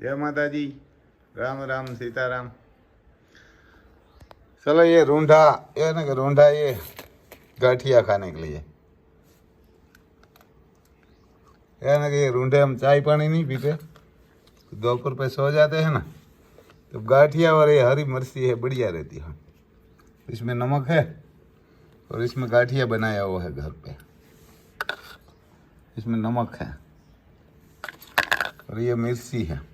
जय माता जी। राम राम सीताराम। चलो ये रूंढा, ये ना कि रूंढा ये गाठिया खाने के लिए, ये ना कि रूंढे हम चाय पानी नहीं पीते, दोपहर पे सो जाते हैं ना, तो गाठिया और ये हरी मिर्ची है बढ़िया रहती है। इसमें नमक है और इसमें गाठिया बनाया हुआ है घर पे, इसमें नमक है और ये मिर्ची है।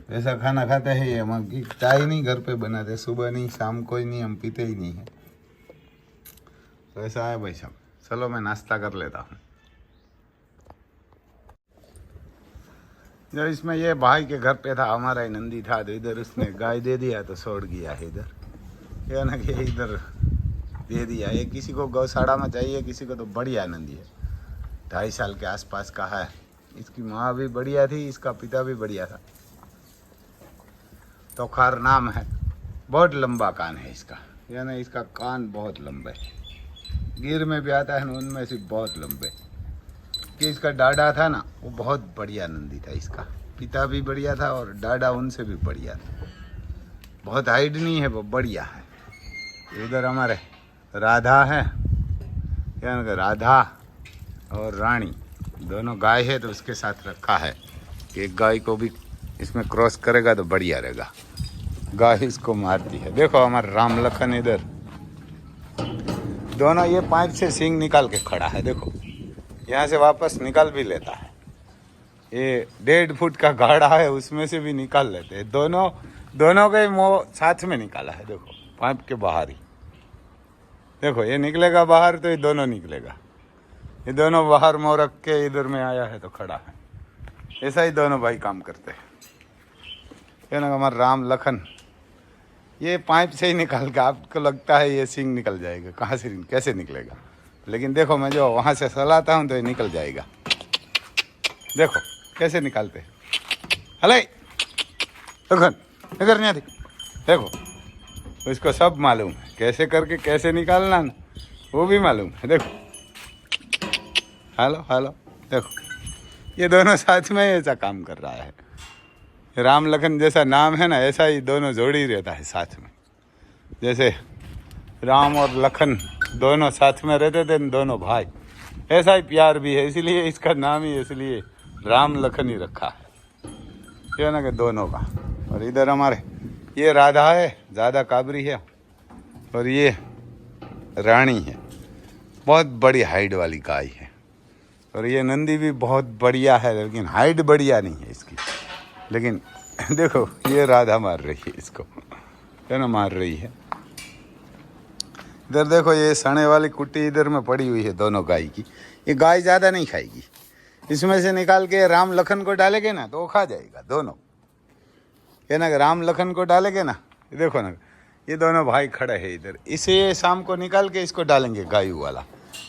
ऐसा खाना खाते हैं ये, हम चाय नहीं घर पे बनाते, सुबह नहीं शाम को ही नहीं, हम पीते ही नहीं है। तो ऐसा है भाई साहब। चलो मैं नाश्ता कर लेता हूँ। जब इसमें ये भाई के घर पे था, हमारा ही नंदी था, तो इधर उसने गाय दे दिया तो छोड़ गया है इधर, या ना कि इधर दे दिया। ये किसी को गौशाला में चाहिए, किसी को तो बढ़िया नंदी है, 2.5 साल के आसपास का है। इसकी माँ भी बढ़िया थी, इसका पिता भी बढ़िया था। तोखार नाम है। बहुत लंबा कान है इसका, यानी इसका कान बहुत लंबा है। गिर में भी आता है ना, उनमें से बहुत लंबे। कि इसका डाडा था ना, वो बहुत बढ़िया नंदी था। इसका पिता भी बढ़िया था और डाडा उनसे भी बढ़िया था। बहुत हाइट नहीं है, वो बढ़िया है। इधर हमारे राधा है, यानी राधा और रानी दोनों गाय है, तो उसके साथ रखा है। एक गाय को भी इसमें क्रॉस करेगा तो बढ़िया रहेगा। गाय इसको मारती है। देखो हमारा राम लखन इधर दोनों ये पाइप से सींग निकाल के खड़ा है। देखो यहाँ से वापस निकाल भी लेता है। ये 1.5 फुट का गाढ़ा है, उसमें से भी निकाल लेते हैं। दोनों का ही मुँह साथ में निकाला है। देखो पाइप के बाहर ही, देखो ये निकलेगा बाहर तो ये दोनों निकलेगा। ये दोनों बाहर मुँह रख के इधर में आया है तो खड़ा है। ऐसा ही दोनों भाई काम करते हैं। ये ना हमारा राम लखन, ये पाइप से ही निकाल के, आपको लगता है ये सींग निकल जाएगा, कहाँ से कैसे निकलेगा, लेकिन देखो मैं जो वहाँ से सलाता हूँ तो ये निकल जाएगा। देखो कैसे निकालते हैं। हले लखन इधर नहीं आती। देखो तो इसको सब मालूम है कैसे करके कैसे निकालना ना, वो भी मालूम है। देखो हेलो हेलो, देखो ये दोनों साथ में ऐसा काम कर रहा है। राम लखन जैसा नाम है ना, ऐसा ही दोनों जोड़ी रहता है साथ में। जैसे राम और लखन दोनों साथ में रहते थे, दोनों भाई, ऐसा ही प्यार भी है, इसलिए इसका नाम ही इसलिए राम लखन ही रखा है। ये ना कि दोनों का। और इधर हमारे ये राधा है, ज़्यादा काबरी है, और ये रानी है, बहुत बड़ी हाइट वाली गाय है। और ये नंदी भी बहुत बढ़िया है, लेकिन हाइट बढ़िया नहीं है इसकी। लेकिन देखो ये राधा मार रही है इसको, है ना, मार रही है। इधर देखो ये सने वाली कुट्टी इधर में पड़ी हुई है दोनों गाय की। ये गाय ज़्यादा नहीं खाएगी, इसमें से निकाल के राम लखन को डालेंगे ना तो वो खा जाएगा दोनों। ये ना राम लखन को डालेंगे ना, देखो ना ये दोनों भाई खड़े हैं इधर, इसे शाम को निकाल के इसको डालेंगे गायू वाला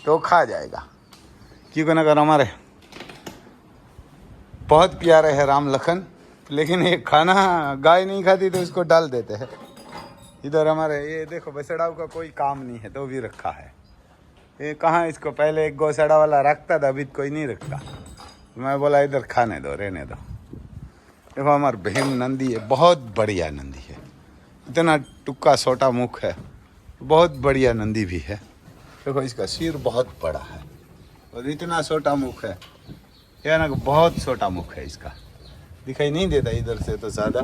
तो वो खा जाएगा। क्योंकि ना हमारे बहुत प्यारे है राम लखन, लेकिन ये खाना गाय नहीं खाती तो इसको डाल देते हैं। इधर हमारे ये देखो बछड़ाओं का कोई काम नहीं है तो भी रखा है। ये कहाँ, इसको पहले एक गौशाला वाला रखता था, अभी कोई नहीं रखता। मैं बोला इधर खाने दो, रहने दो। देखो हमारे भीम नंदी है, बहुत बढ़िया नंदी है। इतना टुक्का छोटा मुख है, बहुत बढ़िया नंदी भी है। देखो इसका सिर बहुत बड़ा है और इतना छोटा मुख है, या ना बहुत छोटा मुख है इसका, दिखाई नहीं देता इधर से तो ज़्यादा।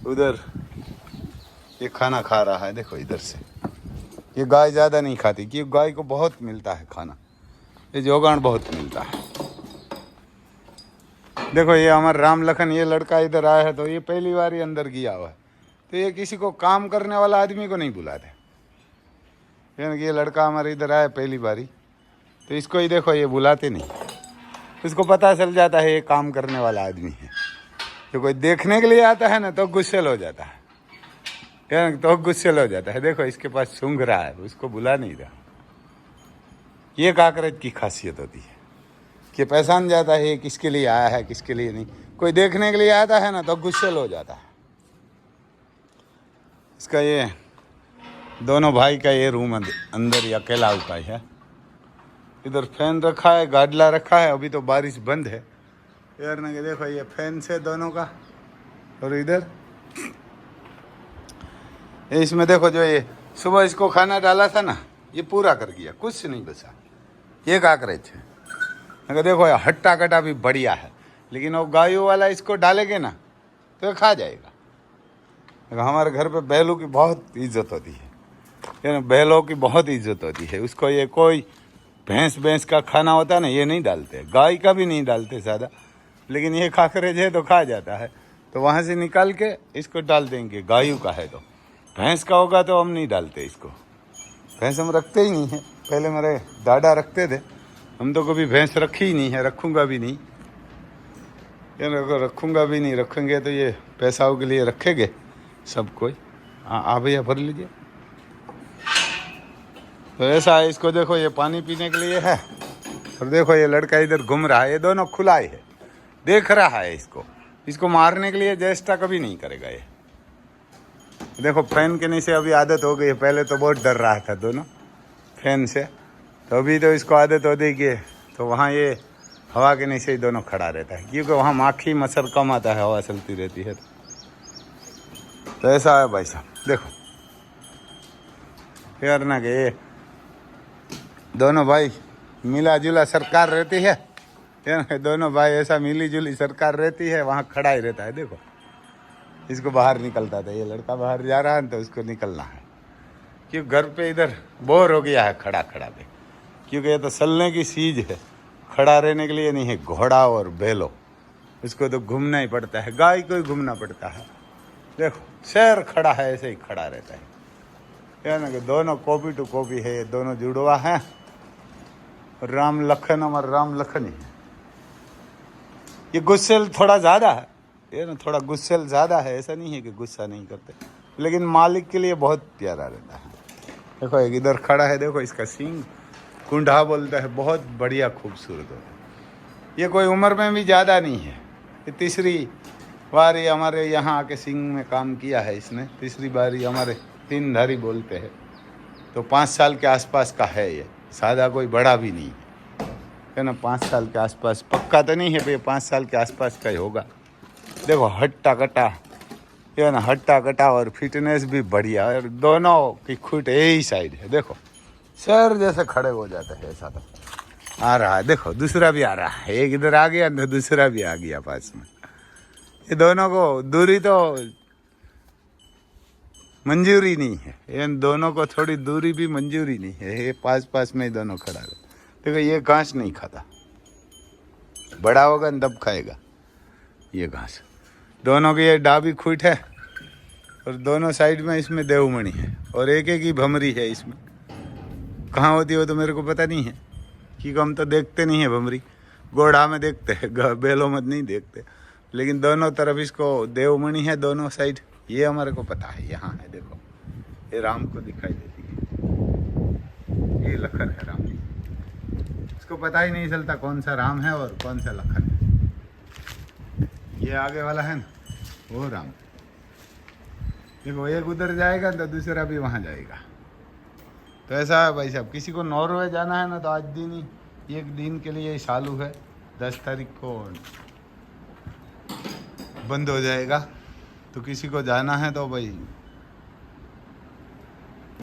उधर ये खाना खा रहा है, देखो इधर से। ये गाय ज़्यादा नहीं खाती, क्योंकि गाय को बहुत मिलता है खाना, ये जोगान बहुत मिलता है। देखो ये हमारा राम लखन, ये लड़का इधर आया है तो ये पहली बार ही अंदर गया हुआ है, तो ये किसी को काम करने वाला आदमी को नहीं बुलाते। यानी कि ये लड़का हमारे इधर आया पहली बारी, तो इसको ही देखो ये बुलाते नहीं, इसको पता चल जाता है ये काम करने वाला आदमी है। तो कोई देखने के लिए आता है ना तो गुस्सेल हो जाता है, यानी तो गुस्सेल हो जाता है। देखो इसके पास सूंघ रहा है, उसको बुला नहीं रहा। ये काकरेज की खासियत होती है कि पहचान जाता है ये किसके लिए आया है किसके लिए नहीं। कोई देखने के लिए आता है ना तो गुस्सेल हो जाता है। इसका ये दोनों भाई का ये रूम अंदर ही अकेला उपाय है। इधर फैन रखा है, गाडला रखा है, अभी तो बारिश बंद है, यार ना कि देखो ये फैन से दोनों का, और इधर इसमें देखो जो ये सुबह इसको खाना डाला था ना, ये पूरा कर गया, कुछ नहीं बचा। ये क्या करे थे, अगर देखो ये हट्टा कटा भी बढ़िया है, लेकिन वो गायों वाला इसको डालेंगे ना तो ये खा जाएगा। हमारे घर पे बैलों की बहुत इज्जत होती है, बैलों की बहुत इज्जत होती है। उसको ये कोई भैंस का खाना होता है ना, ये नहीं डालते, गाय का भी नहीं डालते ज़्यादा, लेकिन ये खाकरेज है तो खा जाता है। तो वहाँ से निकाल के इसको डाल देंगे, गायों का है तो। भैंस का होगा तो हम नहीं डालते इसको, भैंस हम रखते ही नहीं है। पहले मेरे दादा रखते थे, हम तो कभी भैंस रखी ही नहीं है, रखूँगा भी नहीं। रखूँगा भी नहीं, रखेंगे तो ये पैसाओं के लिए रखेंगे सब कोई। हाँ भैया भर लीजिए। तो ऐसा है, इसको देखो ये पानी पीने के लिए है, और देखो ये लड़का इधर घूम रहा है, ये दोनों खुलाए है, देख रहा है इसको। इसको मारने के लिए चेष्टा कभी नहीं करेगा ये। देखो फैन के नीचे अभी आदत हो गई है, पहले तो बहुत डर रहा था दोनों फैन से, तो अभी तो इसको आदत हो गई। तो वहाँ ये हवा के नीचे ही दोनों खड़ा रहता है, क्योंकि वहाँ माखी मच्छर कम आता है, हवा चलती रहती है। तो ऐसा है भाई साहब, देखो यार ना कि ये दोनों भाई मिला जुला सरकार रहती है, दोनों भाई ऐसा मिली जुली सरकार रहती है, वहाँ खड़ा ही रहता है। देखो इसको बाहर निकलता था, ये लड़का बाहर जा रहा है तो उसको निकलना है, क्योंकि घर पे इधर बोर हो गया है खड़ा खड़ा पे, क्योंकि ये तो चलने की चीज़ है, खड़ा रहने के लिए नहीं है। घोड़ा और बैलो इसको तो घूमना ही पड़ता है, गाय को ही घूमना पड़ता है। देखो शेर खड़ा है, ऐसे ही खड़ा रहता है। यह ना कि दोनों कॉपी टू कॉपी है, ये दोनों जुड़वा हैं। राम लखन, हमारा राम लखन ही है। ये गुस्सेल थोड़ा ज़्यादा है, ये ना थोड़ा गुस्सेल ज़्यादा है, ऐसा नहीं है कि गुस्सा नहीं करते, लेकिन मालिक के लिए बहुत प्यारा रहता है। देखो एक इधर खड़ा है, देखो इसका सींग कुंडा बोलता है, बहुत बढ़िया खूबसूरत होता है। ये कोई उम्र में भी ज़्यादा नहीं है, ये तीसरी बार ये हमारे यहाँ आके सींग में काम किया है इसने, तीसरी बार ये हमारे तीन धारी बोलते हैं। तो 5 साल के आसपास का है ये, सादा कोई बड़ा भी नहीं है ना, 5 साल के आसपास, पक्का तो नहीं है भाई, 5 साल के आसपास का ही होगा। देखो हट्टा कटा, ये ना हट्टा कटा, और फिटनेस भी बढ़िया, और दोनों की खुट यही साइड है। देखो शेर जैसे खड़े हो जाते हैं, ऐसा तो आ रहा है। देखो दूसरा भी आ रहा है, एक इधर आ गया तो दूसरा भी आ गया पास में। ये दोनों को दूरी तो मंजूरी नहीं है, इन दोनों को थोड़ी दूरी भी मंजूरी नहीं है, ये पास में ही दोनों खड़ा है। देखो ये घास नहीं खाता, बड़ा होगा तब खाएगा ये घास। दोनों की ये डाबी खूट है, और दोनों साइड में इसमें देवमणि है, और एक एक ही भमरी है इसमें। कहाँ होती हो तो मेरे को पता नहीं है, क्योंकि हम तो देखते नहीं है भमरी, घोड़ा में देखते हैं, बैलों में नहीं देखते, लेकिन दोनों तरफ इसको देवमणि है दोनों साइड, ये हमारे को पता है। यहाँ है देखो, ये राम को दिखाई देती है, ये लखन है राम की, इसको पता ही नहीं चलता कौन सा राम है और कौन सा लखन है। ये आगे वाला है ना, वो राम। देखो एक उधर जाएगा तो दूसरा भी वहाँ जाएगा। तो ऐसा है भाई साहब, किसी को नॉर्वे जाना है ना, तो आज दिन ही एक दिन के लिए चालू है, 10 तारीख को बंद हो जाएगा। तो किसी को जाना है तो भाई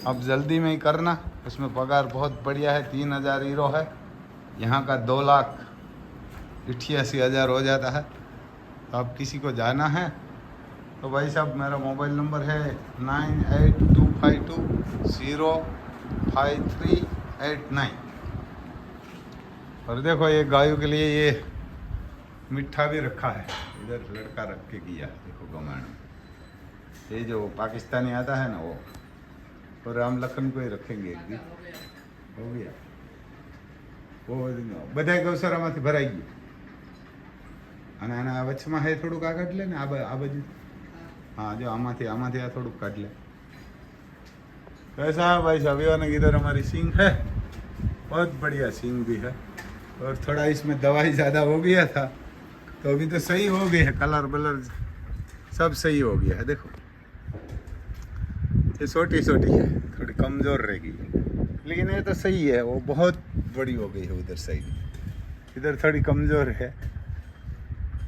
अब जल्दी में ही करना, उसमें पगार बहुत बढ़िया है, 3000 यूरो है, यहाँ का 2,88,000 हो जाता है। तो अब किसी को जाना है तो भाई साहब मेरा मोबाइल नंबर है 9825205389। और देखो ये गायों के लिए ये मिठा भी रखा है, इधर लड़का रख के किया है, देखो गमाण। ये जो पाकिस्तानी आता है ना वो, और राम लखन को ही रखेंगे एक दिन, हो गया वो बधाई गौशालाમાંથી ભરાઈ ગયું। અને આના વચમાં હે થોડુંક આ કાઢ લે ને, આ બાજુ, हाँ जो आमाथी आ थोड़ुक काट ले। तो ऐसा है भाई साहब, इधर हमारी सींग है, बहुत बढ़िया सींग भी है, और थोड़ा इसमें दवाई ज़्यादा हो गया था, तो अभी तो सही हो गई है, कलर बलर सब सही हो गया है। देखो ये छोटी छोटी है, थोड़ी कमज़ोर रहेगी, लेकिन ये तो सही है, वो बहुत बड़ी हो गई है उधर साइड, इधर थोड़ी कमज़ोर है।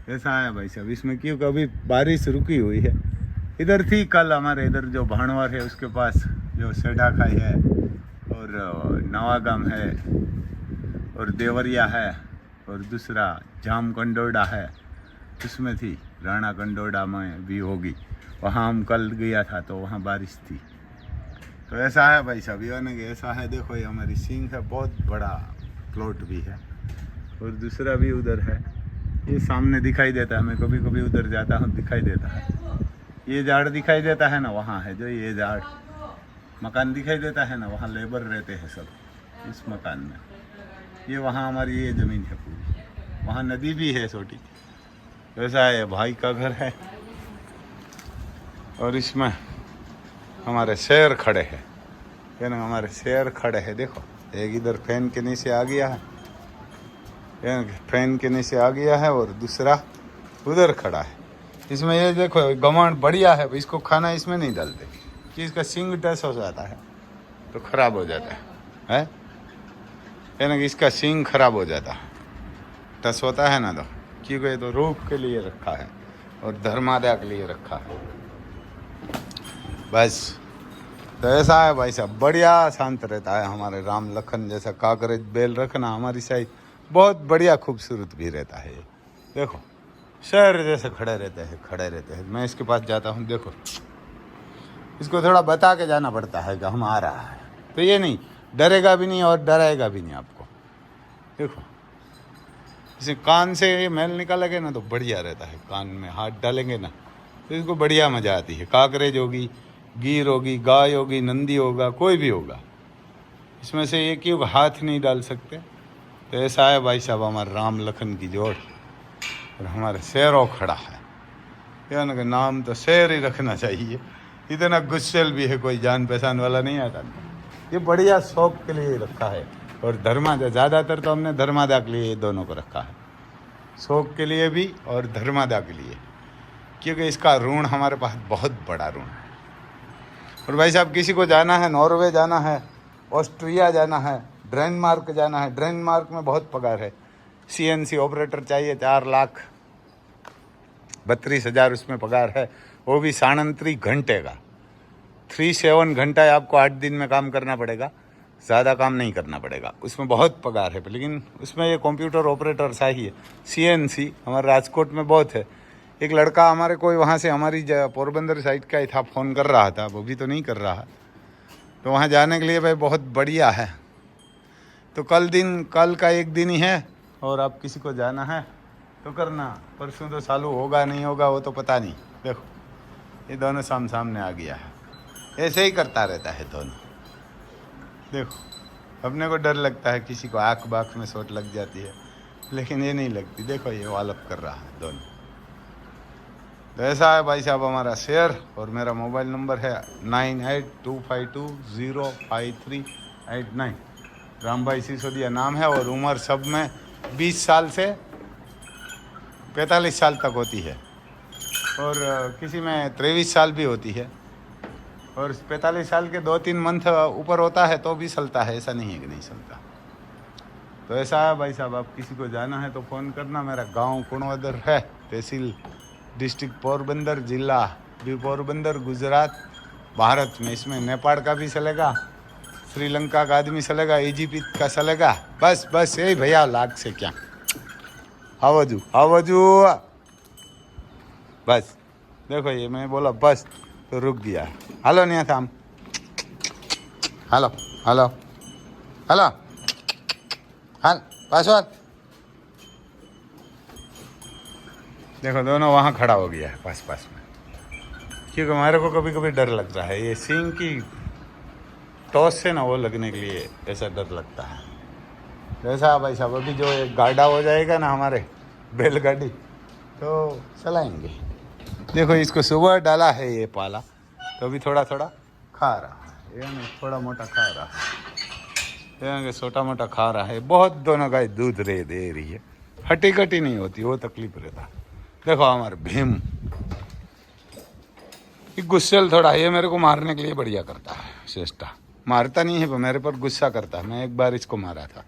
ऐसा है भाई साहब। इसमें क्यों कभी बारिश रुकी हुई है। इधर थी कल हमारे इधर जो भानवर है उसके पास जो सेठा खाई है और नवागाम है और देवरिया है और दूसरा जाम कंडोडा है, उसमें थी। राणा कंडोडा में भी होगी, वहाँ हम कल गया था तो वहाँ बारिश थी। तो ऐसा है भाई साहब, यानी कि ऐसा है। देखो ये हमारी सिंह है, बहुत बड़ा प्लॉट भी है और दूसरा भी उधर है। ये सामने दिखाई देता है, मैं कभी कभी उधर जाता हूँ दिखाई देता है। ये झाड़ दिखाई देता है ना, वहाँ है जो ये झाड़। मकान दिखाई देता है ना, वहाँ लेबर रहते हैं सब इस मकान में। ये वहाँ हमारी ये ज़मीन है पूरी, वहाँ नदी भी है छोटी। वैसा है, भाई का घर है और इसमें हमारे शेर खड़े हैं। ये ना हमारे शेर खड़े हैं। देखो एक इधर फैन के नीचे आ गया है, फैन के नीचे आ गया है और दूसरा उधर खड़ा है। इसमें ये देखो गमांड बढ़िया है, इसको खाना इसमें नहीं डालते कि इसका सिंग टच हो जाता है तो खराब हो जाता है यानी कि इसका सिंग खराब हो जाता है, टच होता है ना, तो क्योंकि ये तो रूप के लिए रखा है और धर्मादा के लिए रखा है बस। तो ऐसा है भाई साहब, बढ़िया शांत रहता है। हमारे राम लखन जैसा काकरेज बेल रखना हमारी साइड बहुत बढ़िया खूबसूरत भी रहता है। देखो शहर जैसे खड़े रहते हैं। मैं इसके पास जाता हूँ, देखो इसको थोड़ा बता के जाना पड़ता है कि हम आ रहा है, तो ये नहीं डरेगा भी नहीं और डराएगा भी नहीं आपको। देखो इसे कान से मैल निकालेंगे ना तो बढ़िया रहता है, कान में हाथ डालेंगे ना तो इसको बढ़िया मजा आती है। काकरेज होगी, गीर होगी, गाय होगी, नंदी होगा, कोई भी होगा, इसमें से एक ही हाथ नहीं डाल सकते। तो ऐसा है भाई साहब हमारे राम लखन की जोड़ और हमारे शेरों खड़ा है। यानी कि नाम तो शेर ही रखना चाहिए, इतना गुस्सेल भी है, कोई जान पहचान वाला नहीं आता। ये बढ़िया शौक के लिए रखा है और धर्मादा, ज़्यादातर तो हमने धर्मादा के लिए दोनों को रखा है, शौक के लिए भी और धर्मादा के लिए, क्योंकि इसका ऋण हमारे पास बहुत बड़ा ऋण है। और भाई साहब किसी को जाना है, नॉर्वे जाना है, ऑस्ट्रिया जाना है, डेनमार्क जाना है, डेनमार्क में बहुत पगार है। CNC ऑपरेटर चाहिए, 4,32,000 उसमें पगार है, वो भी 37 घंटे का। 37 घंटा आपको 8 दिन में काम करना पड़ेगा, ज़्यादा काम नहीं करना पड़ेगा, उसमें बहुत पगार है। लेकिन उसमें ये कंप्यूटर ऑपरेटर चाहिए। CNC हमारे राजकोट में बहुत है। एक लड़का हमारे कोई वहाँ से हमारी पोरबंदर साइड का ही था, फ़ोन कर रहा था, वो भी तो नहीं कर रहा, तो वहाँ जाने के लिए भाई बहुत बढ़िया है। तो कल का एक दिन ही है और आप किसी को जाना है तो करना, परसों तो चालू होगा नहीं होगा वो तो पता नहीं। देखो ये दोनों सामने आ गया है, ऐसे ही करता रहता है दोनों। देखो अपने को डर लगता है, किसी को आँख बाँख में चोट लग जाती है, लेकिन ये नहीं लगती। देखो ये वालप कर रहा है दोनों। तो ऐसा है भाई साहब हमारा शेयर। और मेरा मोबाइल नंबर है 9825205389। राम भाई सिसोदिया नाम है और उम्र सब में 20 साल से 45 साल तक होती है और किसी में 23 साल भी होती है और 45 साल के 2-3 मंथ ऊपर होता है तो भी चलता है, ऐसा नहीं है कि नहीं चलता। तो ऐसा है भाई साहब, आप किसी को जाना है तो फ़ोन करना। मेरा गांव कुणवदर है, तहसील डिस्ट्रिक्ट पोरबंदर, जिला भी पोरबंदर, गुजरात, भारत में। इसमें नेपाल का भी चलेगा, श्रीलंका का आदमी चलेगा, इजिप्ट का चलेगा। बस यही भैया, लाख से क्या। आवाजू बस। देखो ये मैं बोला बस तो रुक गया। हेलो नहीं था हम, हेलो पासवर्ड। देखो दोनों वहाँ खड़ा हो गया है पास में, क्योंकि हमारे को कभी कभी डर लगता है, ये सींग की टॉस से ना वो लगने के लिए ऐसा डर लगता है। जैसा भाई साहब अभी जो एक गाड़ा हो जाएगा ना हमारे बैलगाड़ी तो चलाएंगे। देखो इसको सुबह डाला है ये पाला, तो अभी थोड़ा खा रहा है, ये नहीं थोड़ा मोटा खा रहा है, ये छोटा मोटा खा रहा है। बहुत दोनों गाय दूध दे रही है, हटी कटी नहीं होती, वो तकलीफ रहता। देखो हमारे भीम गुस्सेल थोड़ा, ये मेरे को मारने के लिए बढ़िया करता है चेष्टा, मारता नहीं है पर मेरे पर गुस्सा करता है। मैं एक बार इसको मारा था,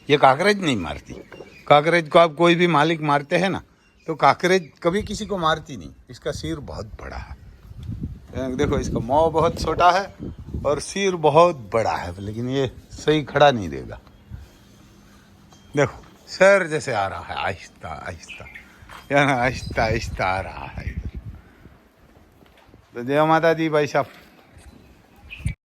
ये काकरेज नहीं मारती, काकरेज को आप कोई भी मालिक मारते हैं ना, तो काकरेज कभी किसी को मारती नहीं। इसका सिर बहुत बड़ा है, देखो इसका मुंह बहुत छोटा है और सिर बहुत बड़ा है, लेकिन ये सही खड़ा नहीं देगा। देखो सर जैसे आ रहा है, आहिस्ता आहिस्ता, या ना आहिस्ता आहिस्ता आ रहा है। तो जय माता दी भाई साहब।